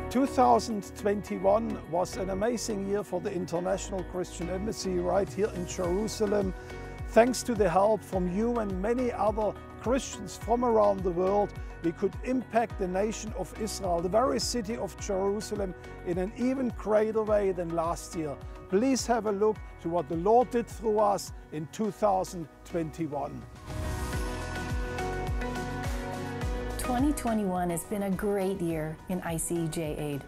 2021 was an amazing year for the International Christian Embassy right here in Jerusalem. Thanks to the help from you and many other Christians from around the world, we could impact the nation of Israel, the very city of Jerusalem, in an even greater way than last year. Please have a look to what the Lord did through us in 2021. 2021 has been a great year in ICEJ Aid.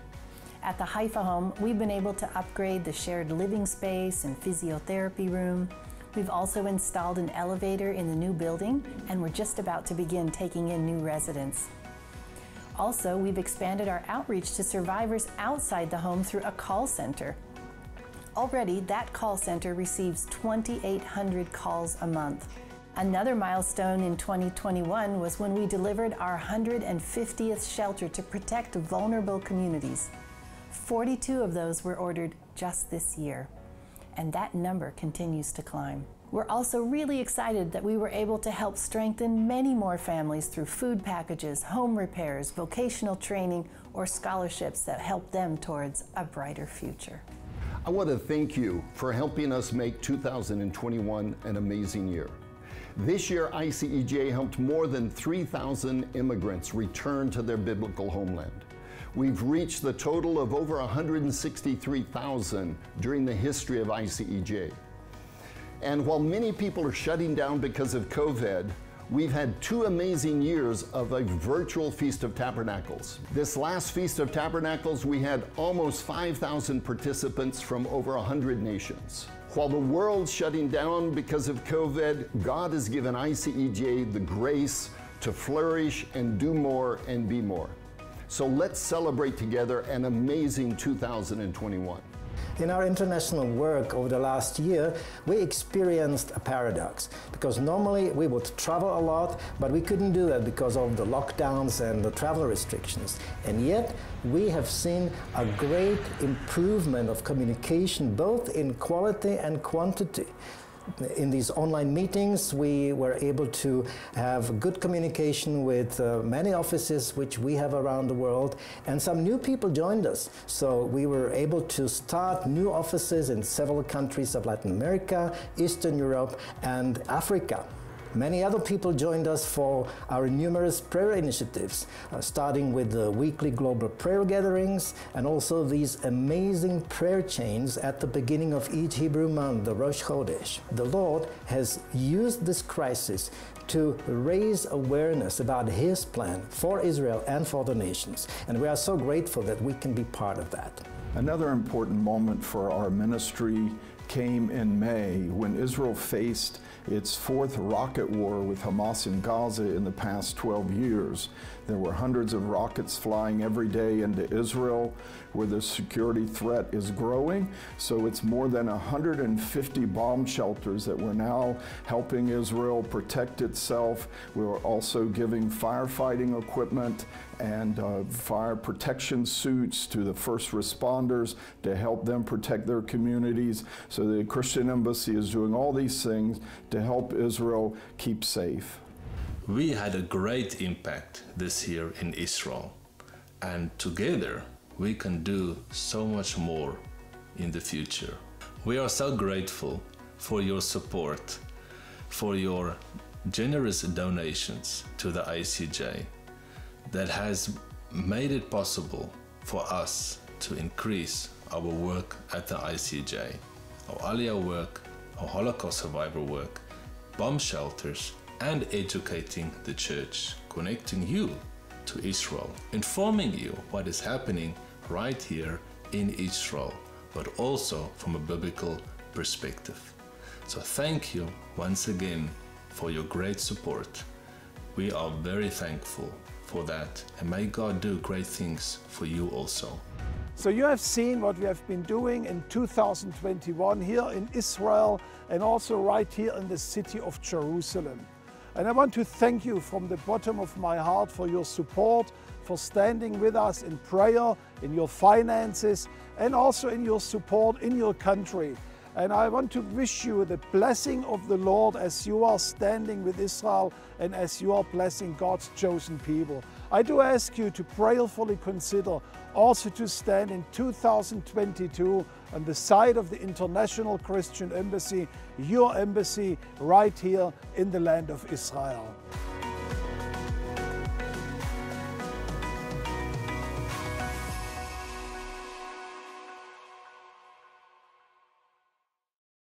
At the Hfa Home, we've been able to upgrade the shared living space and physiotherapy room. We've also installed an elevator in the new building, and we're just about to begin taking in new residents. Also, we've expanded our outreach to survivors outside the home through a call center. Already, that call center receives 2,800 calls a month. Another milestone in 2021 was when we delivered our 150th shelter to protect vulnerable communities. 42 of those were ordered just this year, and that number continues to climb. We're also really excited that we were able to help strengthen many more families through food packages, home repairs, vocational training, or scholarships that help them towards a brighter future. I want to thank you for helping us make 2021 an amazing year. This year, ICEJ helped more than 3,000 immigrants return to their biblical homeland. We've reached the total of over 163,000 during the history of ICEJ. And while many people are shutting down because of COVID, we've had 2 amazing years of a virtual Feast of Tabernacles. This last Feast of Tabernacles, we had almost 5,000 participants from over 100 nations. While the world's shutting down because of COVID, God has given ICEJ the grace to flourish and do more and be more. So let's celebrate together an amazing 2021. In our international work over the last year, we experienced a paradox, because normally we would travel a lot, but we couldn't do that because of the lockdowns and the travel restrictions. And yet, we have seen a great improvement of communication, both in quality and quantity. In these online meetings, we were able to have good communication with many offices which we have around the world, and some new people joined us. So we were able to start new offices in several countries of Latin America, Eastern Europe, and Africa. Many other people joined us for our numerous prayer initiatives, starting with the weekly global prayer gatherings and also these amazing prayer chains at the beginning of each Hebrew month, the Rosh Chodesh. The Lord has used this crisis to raise awareness about His plan for Israel and for the nations, and we are so grateful that we can be part of that. Another important moment for our ministry came in May when Israel faced its 4th rocket war with Hamas in Gaza in the past 12 years. There were hundreds of rockets flying every day into Israel, where the security threat is growing. So it's more than 150 bomb shelters that we're now helping Israel protect itself. We're also giving firefighting equipment and fire protection suits to the first responders to help them protect their communities. So the Christian Embassy is doing all these things to help Israel keep safe. We had a great impact this year in Israel, and together we can do so much more in the future. We are so grateful for your support, for your generous donations to the ICEJ that has made it possible for us to increase our work at the ICEJ, our Aliyah work, our Holocaust survivor work, bomb shelters, and educating the church, connecting you to Israel, informing you what is happening right here in Israel, but also from a biblical perspective. So thank you once again for your great support. We are very thankful for that, and may God do great things for you also. So you have seen what we have been doing in 2021 here in Israel and also right here in the city of Jerusalem. And I want to thank you from the bottom of my heart for your support, for standing with us in prayer, in your finances, and also in your support in your country. And I want to wish you the blessing of the Lord as you are standing with Israel and as you are blessing God's chosen people. I do ask you to prayerfully consider also to stand in 2022 on the side of the International Christian Embassy, your embassy right here in the land of Israel.